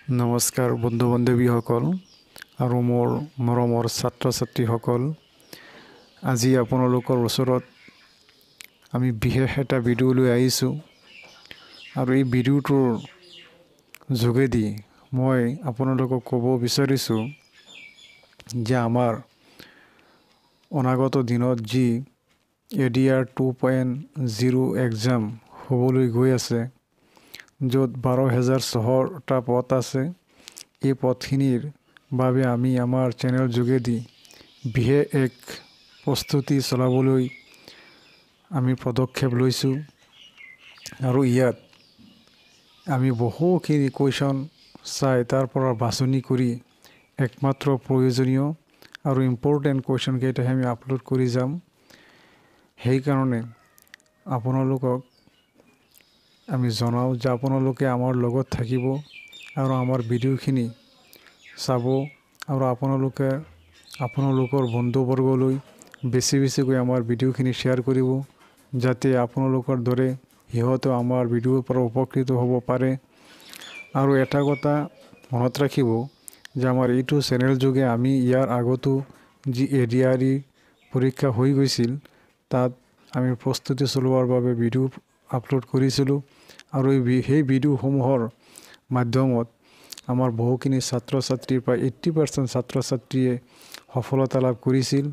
নমস্কাৰ বন্ধু বান্ধৱীসকল আৰু মোৰ মৰমৰ ছাত্ৰ ছাত্ৰীসকল, আজি আপোনালোকৰ ওচৰত আমি বিশেষ এটা ভিডিঅ' লৈ আহিছোঁ আৰু এই ভিডিঅ'টোৰ যোগেদি মই আপোনালোকক ক'ব বিচাৰিছোঁ যে আমাৰ অনাগত দিনত যি ADR 2.0 এক্সাম হ'বলৈ গৈ আছে, য'ত 12,600টা পদ আছে। এই পদখিনিৰ বাবে আমি আমাৰ চেনেল যোগেদি বিশেষ এক প্ৰস্তুতি চলাবলৈ আমি পদক্ষেপ লৈছোঁ আৰু ইয়াত আমি বহুখিনি কুৱেশ্যন চাই তাৰ পৰা বাছনি কৰি একমাত্ৰ প্ৰয়োজনীয় আৰু ইম্পৰ্টেণ্ট কুৱেশ্যনকেইটাহে আমি আপলোড কৰি যাম। সেইকাৰণে আপোনালোকক আমি জনাওঁ যে আপোনালোকে আমাৰ লগত থাকিব আৰু আমাৰ ভিডিঅ'খিনি চাব আৰু আপোনালোকৰ বন্ধুবৰ্গলৈ বেছিকৈ আমাৰ ভিডিঅ'খিনি শ্বেয়াৰ কৰিব, যাতে আপোনালোকৰ দৰে সিহঁতেও আমাৰ ভিডিঅ'ৰ পৰা উপকৃত হ'ব পাৰে। আৰু এটা কথা মনত ৰাখিব যে আমাৰ এইটো চেনেল যোগে আমি ইয়াৰ আগতো যি ADR পৰীক্ষা হৈ গৈছিল, তাত আমি প্ৰস্তুতি চলোৱাৰ বাবে ভিডিঅ' আপলোড কৰিছিলোঁ আৰু সেই ভিডিঅ'সমূহৰ মাধ্যমত আমাৰ বহুখিনি ছাত্ৰ ছাত্ৰীৰ প্ৰায় 80% ছাত্ৰ ছাত্ৰীয়ে সফলতা লাভ কৰিছিল।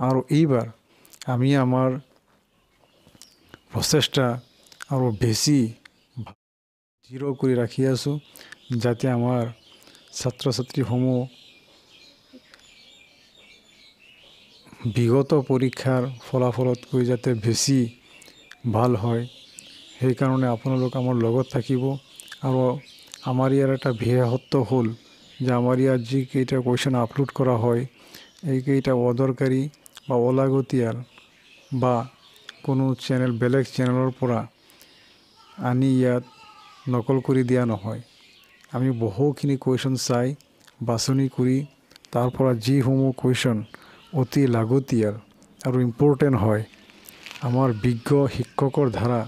আৰু এইবাৰ আমি আমাৰ প্ৰচেষ্টা আৰু বেছি দৃঢ় কৰি ৰাখি আছোঁ, যাতে আমাৰ ছাত্ৰ ছাত্ৰীসমূহ বিগত পৰীক্ষাৰ ফলাফলতকৈ যাতে বেছি ভাল হয়। সেইকাৰণে আপোনালোক আমাৰ লগত থাকিব। আৰু আমাৰ ইয়াৰ এটা বিশেষত্ব হ'ল যে আমাৰ ইয়াত যিকেইটা কুৱেশ্যন আপলোড কৰা হয়, এইকেইটা অদৰকাৰী বা অলাগতিয়াল বা কোনো বেলেগ চেনেলৰ পৰা আনি ইয়াত নকল কৰি দিয়া নহয়। আমি বহুখিনি কুৱেশ্যন চাই বাছনি কৰি তাৰ পৰা যিসমূহ কুৱেশ্যন অতি লাগতিয়াল আৰু ইম্পৰ্টেণ্ট হয়, আমাৰ বিজ্ঞ শিক্ষকৰ দ্বাৰা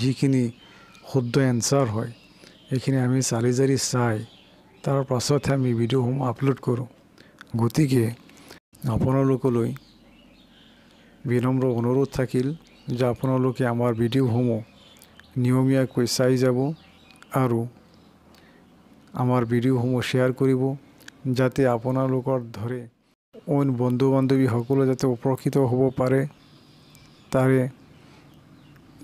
যিখিনি শুদ্ধ এনচাৰ হয়, এইখিনি আমি চালি জাৰি চাই তাৰ পাছতহে আমি ভিডিঅ'সমূহ আপলোড কৰোঁ। গতিকে আপোনালোকলৈ বিনম্ৰ অনুৰোধ থাকিল যে আপোনালোকে আমাৰ ভিডিঅ'সমূহ নিয়মীয়াকৈ চাই যাব আৰু আমাৰ ভিডিঅ'সমূহ শ্বেয়াৰ কৰিব, যাতে আপোনালোকৰ দৰে অইন বন্ধু বান্ধৱীসকলে যাতে উপকৃত হ'ব পাৰে।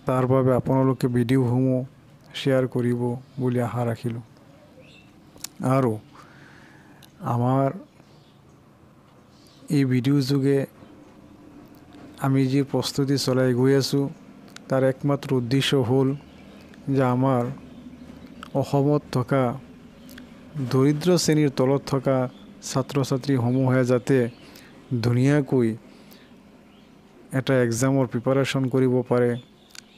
তাৰ বাবে আপোনালোকে ভিডিঅ'সমূহ শ্বেয়াৰ কৰিব বুলি আশা ৰাখিলোঁ। আৰু আমাৰ এই ভিডিঅ' যোগে আমি যি প্ৰস্তুতি চলাই গৈ আছোঁ, তাৰ একমাত্ৰ উদ্দেশ্য হ'ল যে আমাৰ অসমত থকা দৰিদ্ৰ শ্ৰেণীৰ তলত থকা ছাত্ৰ ছাত্ৰীসমূহে যাতে ধুনীয়াকৈ এটা এক্সামৰ প্ৰিপাৰেশ্যন কৰিব পাৰে,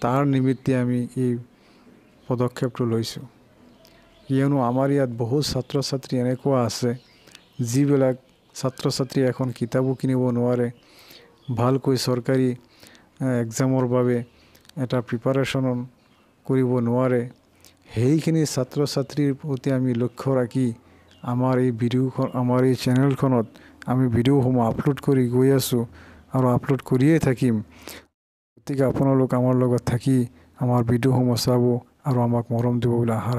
তাৰ নিমিত্তে আমি এই পদক্ষেপটো লৈছোঁ। কিয়নো আমাৰ ইয়াত বহুত ছাত্ৰ ছাত্ৰী এনেকুৱা আছে, যিবিলাক ছাত্ৰ ছাত্ৰী এখন কিতাপো কিনিব নোৱাৰে, ভালকৈ চৰকাৰী এক্সামৰ বাবে এটা প্ৰিপাৰেশ্যন কৰিব নোৱাৰে। সেইখিনি ছাত্ৰ ছাত্ৰীৰ প্ৰতি আমি লক্ষ্য ৰাখি আমাৰ এই চেনেলখনত আমি ভিডিঅ'সমূহ আপলোড কৰি গৈ আছোঁ আৰু আপলোড কৰিয়ে থাকিম। গতিকে আপোনালোক আমাৰ লগত থাকি আমাৰ ভিডিঅ'সমূহ চাব আৰু আমাক মৰম দিব বুলি আশা ৰাখিলোঁ।